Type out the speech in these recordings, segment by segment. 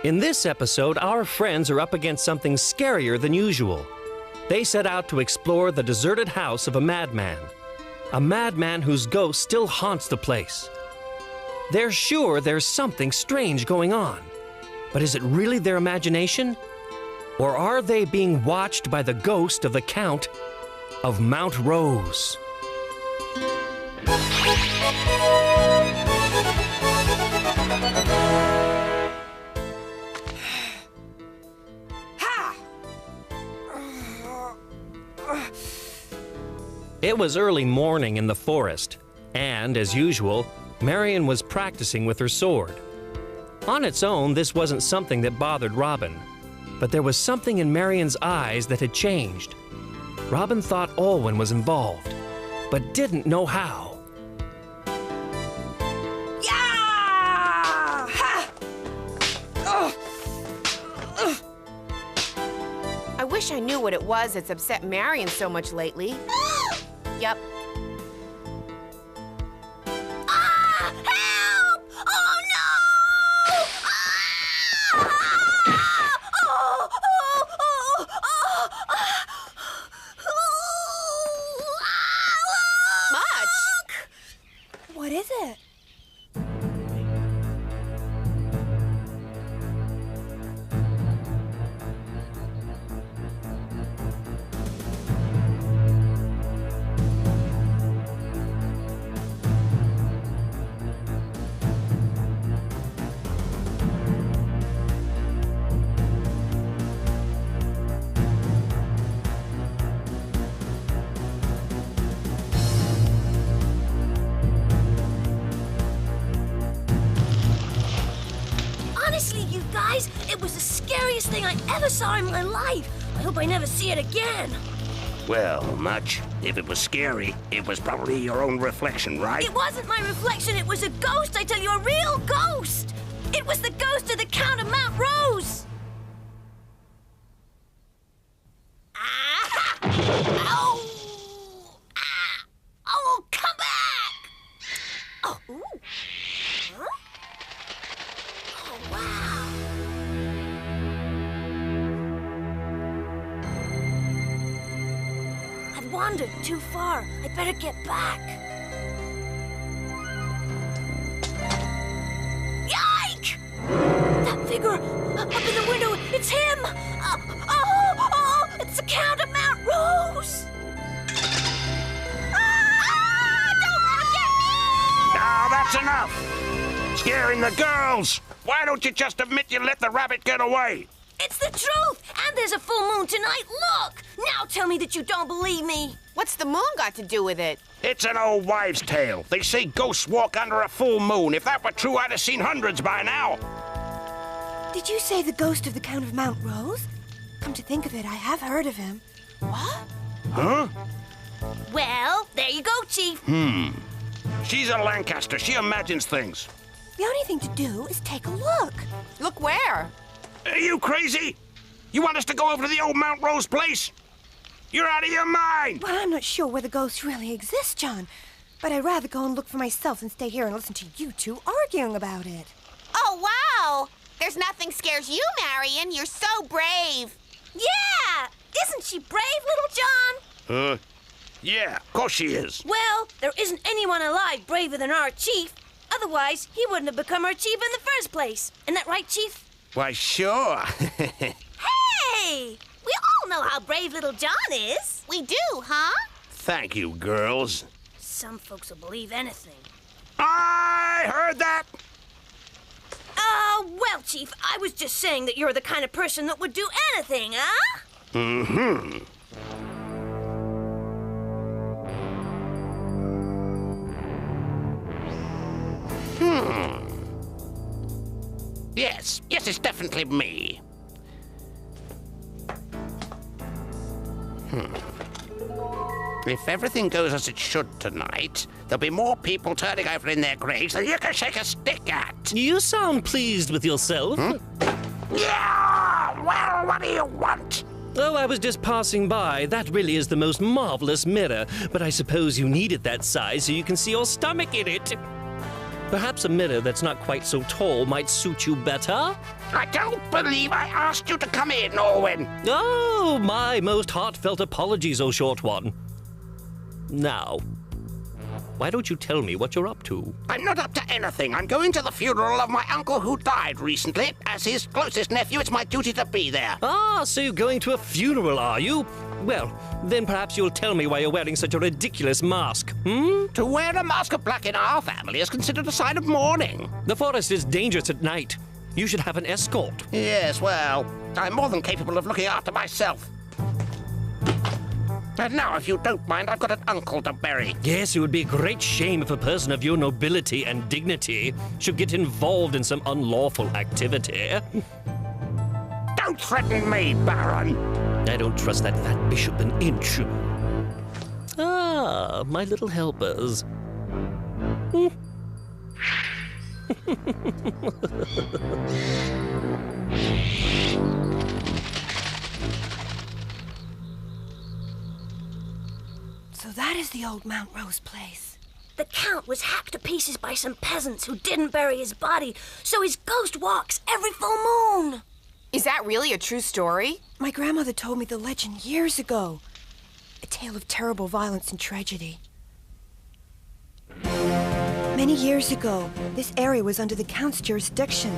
In this episode, our friends are up against something scarier than usual. They set out to explore the deserted house of a madman whose ghost still haunts the place. They're sure there's something strange going on, but is it really their imagination? Or are they being watched by the ghost of the Count of Mount Rose? It was early morning in the forest, and, as usual, Marion was practicing with her sword. On its own, this wasn't something that bothered Robin, but there was something in Marion's eyes that had changed. Robin thought Alvin was involved, but didn't know how. Yeah! Ha! I wish I knew what it was that's upset Marion so much lately. Yep. Ah! Help! Oh, no! Ah! Oh, oh, oh, oh, oh. Much. What is it? Honestly, you guys, it was the scariest thing I ever saw in my life. I hope I never see it again. Well, Much, if it was scary, it was probably your own reflection, right? It wasn't my reflection, it was a ghost, I tell you, a real ghost! It was the ghost of the Count of Mount Rose! Ah! Ow! Ah! Oh, come back! Oh, ooh. Huh? Oh, wow. I've wandered too far. I'd better get back. Yike! That figure up in the window, it's him! It's the Count of Mount Rose! Don't get me! Now that's enough! Scaring the girls! Why don't you just admit you let the rabbit get away? It's the truth! And there's a full moon tonight, look! Now tell me that you don't believe me! What's the moon got to do with it? It's an old wives' tale. They say ghosts walk under a full moon. If that were true, I'd have seen hundreds by now. Did you say the ghost of the Count of Mount Rose? Come to think of it, I have heard of him. What? Huh? Well, there you go, Chief. She's a Lancaster. She imagines things. The only thing to do is take a look. Look where? Are you crazy? You want us to go over to the old Mount Rose place? You're out of your mind! Well, I'm not sure whether ghosts really exist, John. But I'd rather go and look for myself than stay here and listen to you two arguing about it. Oh, wow! There's nothing scares you, Marion. You're so brave. Yeah! Isn't she brave, little John? Yeah, of course she is. Well, there isn't anyone alive braver than our chief. Otherwise, he wouldn't have become our chief in the first place. Isn't that right, Chief? Why, sure. Hey! We all know how brave little John is. We do, huh? Thank you, girls. Some folks will believe anything. I heard that. Well, Chief, I was just saying that you're the kind of person that would do anything, huh? Mm-hmm. Yes, it's definitely me. If everything goes as it should tonight, there'll be more people turning over in their graves than you can shake a stick at. You sound pleased with yourself. Yeah! Well, what do you want? Oh, I was just passing by. That really is the most marvelous mirror. But I suppose you need it that size so you can see your stomach in it. Perhaps a mirror that's not quite so tall might suit you better? I don't believe I asked you to come in, Alvin. Oh, my most heartfelt apologies, oh short one. Now, why don't you tell me what you're up to? I'm not up to anything. I'm going to the funeral of my uncle who died recently. As his closest nephew, it's my duty to be there. Ah, so you're going to a funeral, are you? Well, then perhaps you'll tell me why you're wearing such a ridiculous mask, hmm? To wear a mask of black in our family is considered a sign of mourning. The forest is dangerous at night. You should have an escort. Yes, well, I'm more than capable of looking after myself. And now, if you don't mind, I've got an uncle to bury. Yes, it would be a great shame if a person of your nobility and dignity should get involved in some unlawful activity. Don't threaten me, Baron. I don't trust that fat bishop an inch. Ah, my little helpers. So that is the old Mount Rose place. The Count was hacked to pieces by some peasants who didn't bury his body, so his ghost walks every full moon. Is that really a true story? My grandmother told me the legend years ago. A tale of terrible violence and tragedy. Many years ago, this area was under the Count's jurisdiction.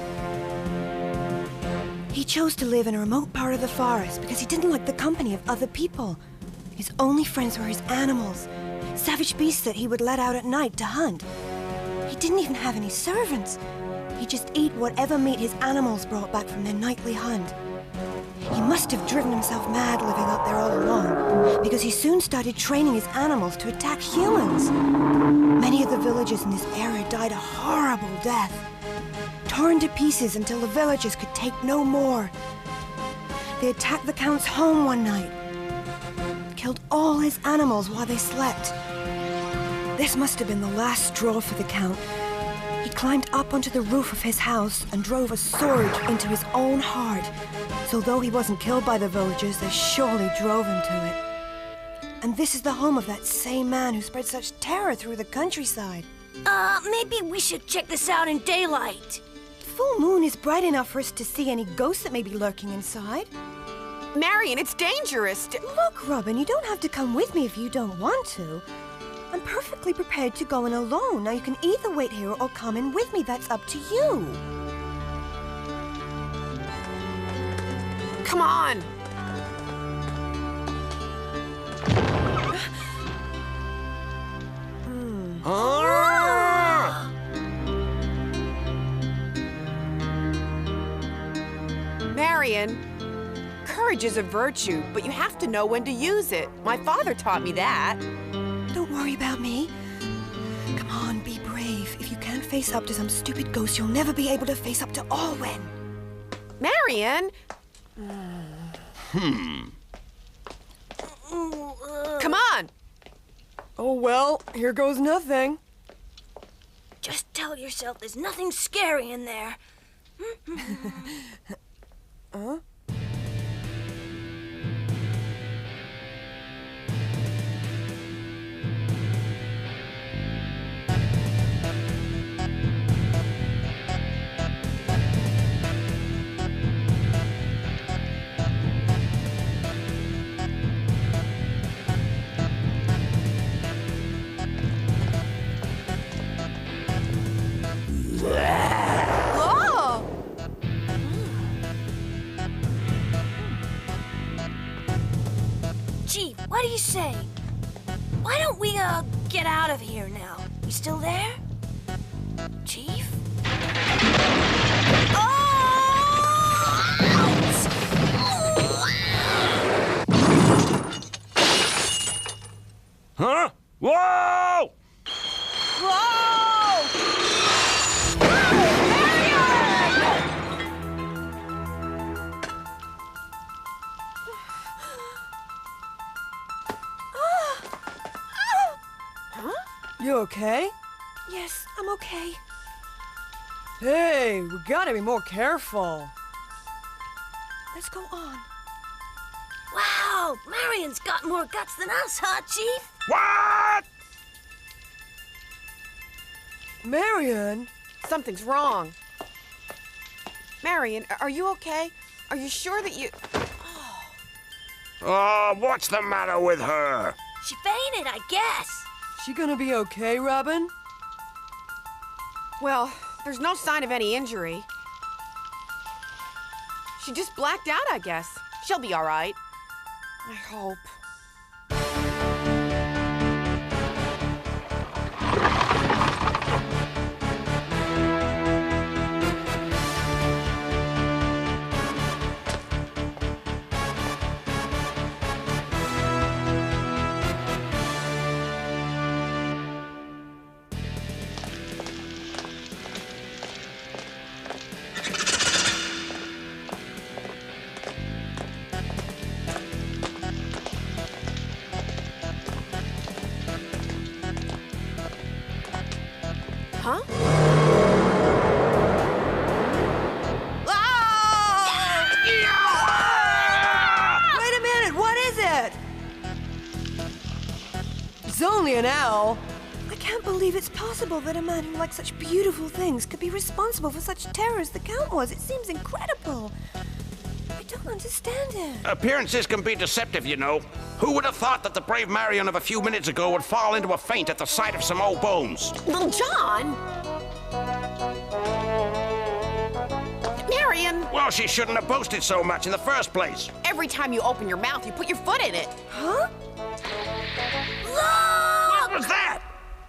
He chose to live in a remote part of the forest because he didn't like the company of other people. His only friends were his animals, savage beasts that he would let out at night to hunt. He didn't even have any servants. He'd just eat whatever meat his animals brought back from their nightly hunt. He must have driven himself mad living out there all alone, because he soon started training his animals to attack humans. Many of the villagers in this area died a horrible death, torn to pieces until the villagers could take no more. They attacked the Count's home one night, killed all his animals while they slept. This must have been the last straw for the Count. He climbed up onto the roof of his house and drove a sword into his own heart. So though he wasn't killed by the villagers, they surely drove him to it. And this is the home of that same man who spread such terror through the countryside. Maybe we should check this out in daylight. The full moon is bright enough for us to see any ghosts that may be lurking inside. Marion, it's dangerous. Look, Robin, you don't have to come with me if you don't want to. I'm perfectly prepared to go in alone. Now you can either wait here or come in with me. That's up to you. Come on. Marion, courage is a virtue, but you have to know when to use it. My father taught me that. Don't worry about me. Come on, be brave. If you can't face up to some stupid ghost, you'll never be able to face up to Alvin. Marion! Come on! Oh, well, here goes nothing. Just tell yourself there's nothing scary in there. Huh? Oh! Chief, what do you say? Why don't we, get out of here now? You still there? Chief? Huh? Whoa! You okay? Yes, I'm okay. Hey, we gotta be more careful. Let's go on. Wow, Marion's got more guts than us, huh, Chief? What? Marion? Something's wrong. Marion, are you okay? Are you sure that you... Oh, what's the matter with her? She fainted, I guess. She gonna be okay, Robin? Well, there's no sign of any injury. She just blacked out, I guess. She'll be all right. I hope. Huh? Wait a minute, what is it? It's only an owl. I can't believe it's possible that a man who likes such beautiful things could be responsible for such terror as the Count was. It seems incredible. I don't understand it. Appearances can be deceptive, you know. Who would have thought that the brave Marion of a few minutes ago would fall into a faint at the sight of some old bones? Little John? Marion! Well, she shouldn't have boasted so much in the first place. Every time you open your mouth, you put your foot in it. Huh? What was that?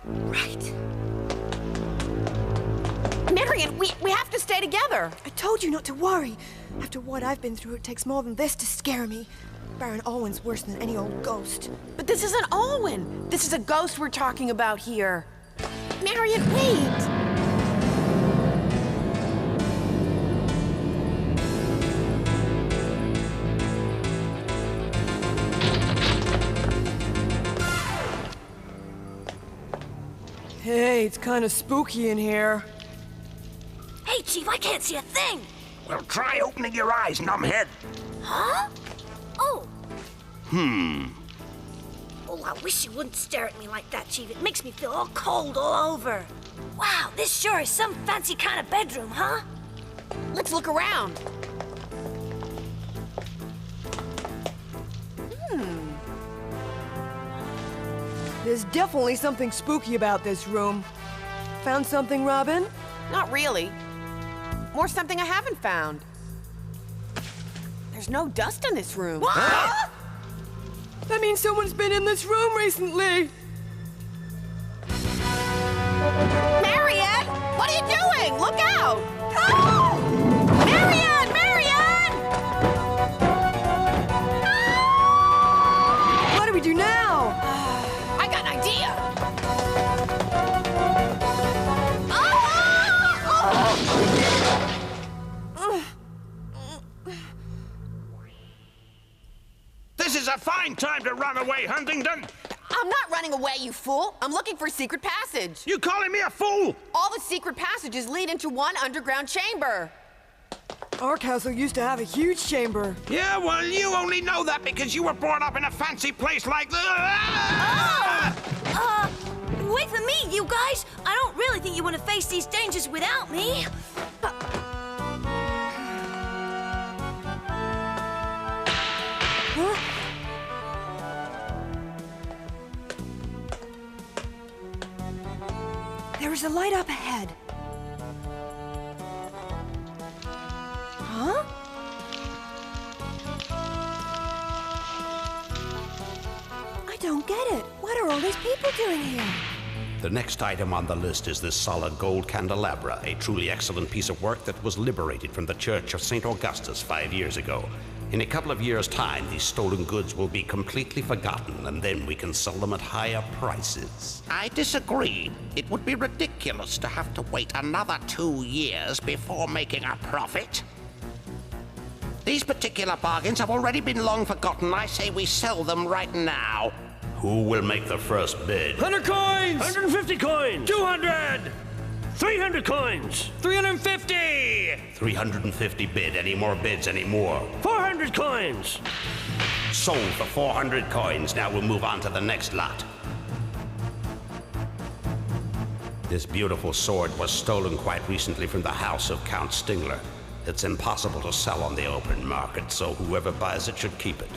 Right. Marion, we have to stay together. I told you not to worry. After what I've been through, it takes more than this to scare me. Baron Alwyn's worse than any old ghost. But this isn't Alwyn. This is a ghost we're talking about here. Marion, wait! Hey, it's kind of spooky in here. Hey, Chief, I can't see a thing. Well, try opening your eyes, numbhead. Huh? Oh. Oh, I wish you wouldn't stare at me like that, Chief. It makes me feel all cold all over. Wow, this sure is some fancy kind of bedroom, huh? Let's look around. There's definitely something spooky about this room. Found something, Robin? Not really. More something I haven't found. There's no dust in this room. What? That means someone's been in this room recently. Marion! What are you doing? Look out! Oh! Marion! Marion! What do we do now? I got an idea! This is a fine time to run away, Huntington. I'm not running away, you fool. I'm looking for a secret passage. You calling me a fool? All the secret passages lead into one underground chamber. Our castle used to have a huge chamber. Yeah, well, you only know that because you were brought up in a fancy place like this. Wait for me, you guys. I don't really think you want to face these dangers without me. There is a light up ahead. Huh? I don't get it. What are all these people doing here? The next item on the list is this solid gold candelabra, a truly excellent piece of work that was liberated from the Church of St. Augustus 5 years ago. In a couple of years' time, these stolen goods will be completely forgotten, and then we can sell them at higher prices. I disagree. It would be ridiculous to have to wait another 2 years before making a profit. These particular bargains have already been long forgotten. I say we sell them right now. Who will make the first bid? 100 coins! 150 coins! 200! 300 coins! 350! 350 bid. Any more bids? Any more? 400 coins! Sold for 400 coins. Now we'll move on to the next lot. This beautiful sword was stolen quite recently from the house of Count Stingler. It's impossible to sell on the open market, so whoever buys it should keep it.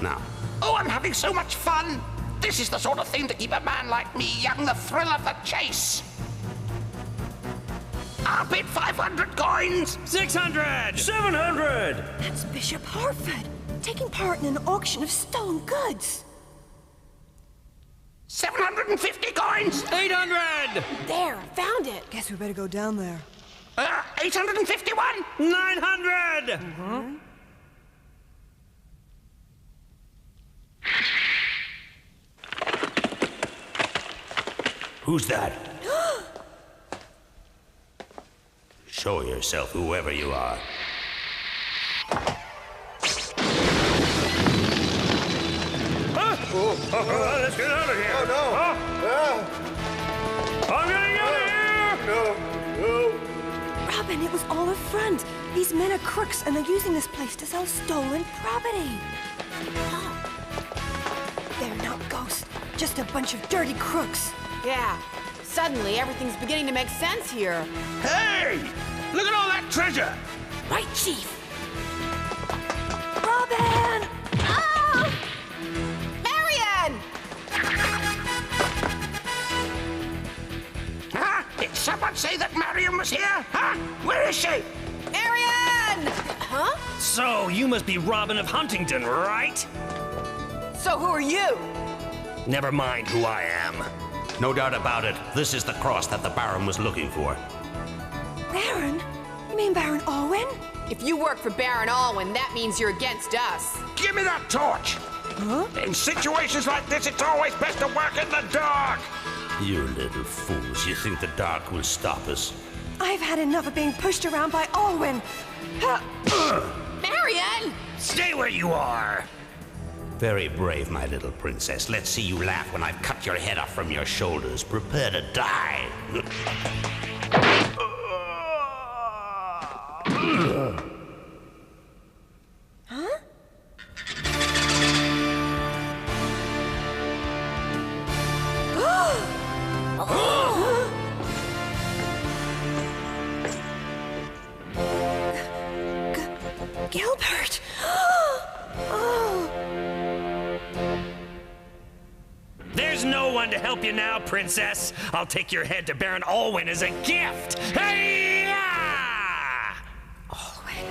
Now. Oh, I'm having so much fun! This is the sort of thing to keep a man like me young, the thrill of the chase! I'll bid 500 coins! 600! 700! That's Bishop Herfort, taking part in an auction of stolen goods. 750 coins! 800! There, found it. Guess we better go down there. 851! 900! Who's that? Show yourself, whoever you are. Let's get out of here! Oh, no! I'm getting out of here! Robin, it was all a front. These men are crooks, and they're using this place to sell stolen property. They're not ghosts, just a bunch of dirty crooks. Yeah. Suddenly, everything's beginning to make sense here. Hey! Look at all that treasure! Right, Chief. Robin! Ah! Marion! Huh? Did someone say that Marion was here? Huh? Where is she? Marion! Huh? So, you must be Robin of Huntington, right? So who are you? Never mind who I am. No doubt about it, this is the cross that the Baron was looking for. Baron? You mean Baron Alwyn? If you work for Baron Alwyn, that means you're against us. Give me that torch! Huh? In situations like this, it's always best to work in the dark! You little fools, you think the dark will stop us? I've had enough of being pushed around by Alwyn. Marion! Stay where you are! Very brave, my little princess. Let's see you laugh when I've cut your head off from your shoulders. Prepare to die. Huh? Gilbert! There's no one to help you now, princess. I'll take your head to Baron Alwyn as a gift. Hey-ya! Alwyn.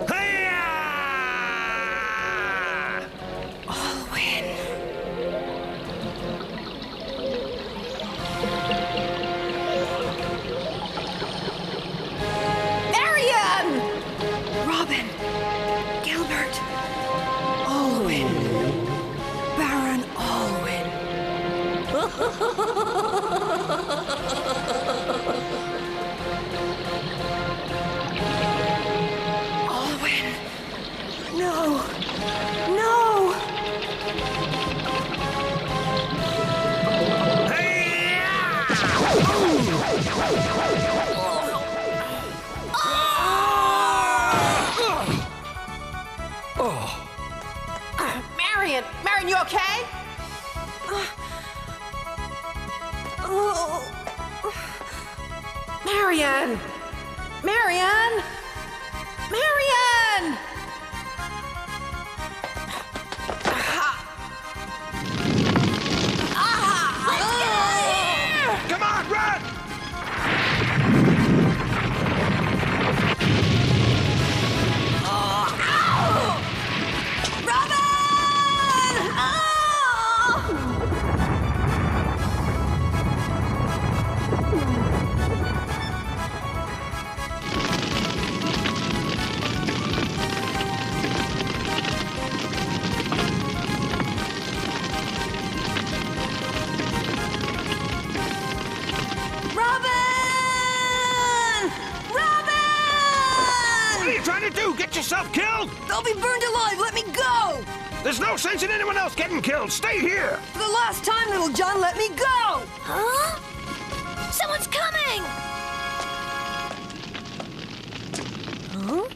Hey-ya! Alwyn. Marion! Robin. Gilbert. Alwyn. Baron Alwyn. Alwyn. No. No. Marion! Marion, you okay? Marion! Marion! Marion! Come on, run! Get yourself killed? They'll be burned alive! Let me go! There's no sense in anyone else getting killed. Stay here! For the last time, Little John, let me go! Huh? Someone's coming! Huh?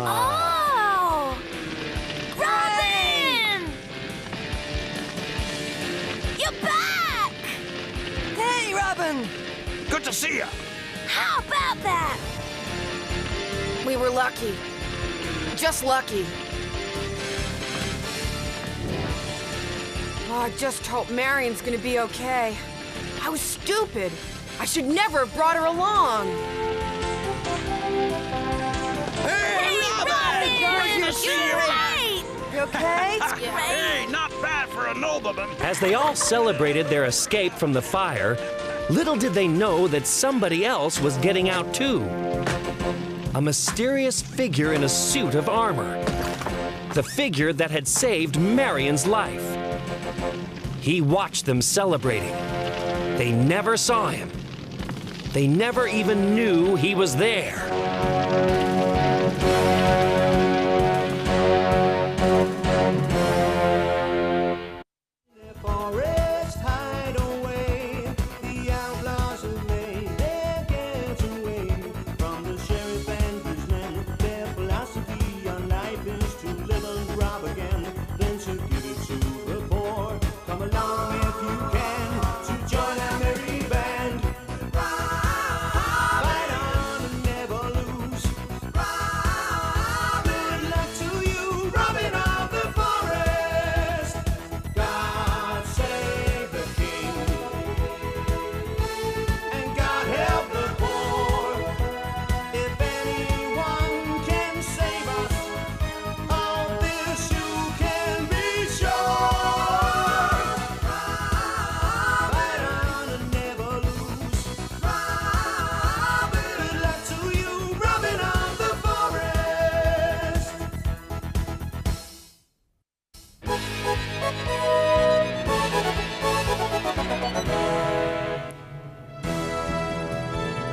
Oh! see ya. How about that? We were lucky. Just lucky. Oh, I just hope Marion's gonna be okay. I was stupid. I should never have brought her along. Hey, Robin! Good to see you. Great! You okay? Hey, not bad for a nobleman. As they all celebrated their escape from the fire, little did they know that somebody else was getting out too. A mysterious figure in a suit of armor. The figure that had saved Marion's life. He watched them celebrating. They never saw him. They never even knew he was there.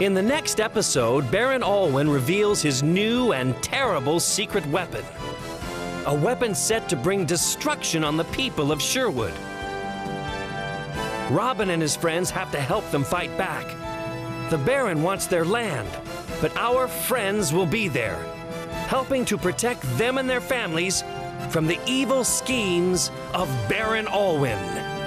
In the next episode, Baron Alwyn reveals his new and terrible secret weapon. A weapon set to bring destruction on the people of Sherwood. Robin and his friends have to help them fight back. The Baron wants their land, but our friends will be there, helping to protect them and their families from the evil schemes of Baron Alwyn.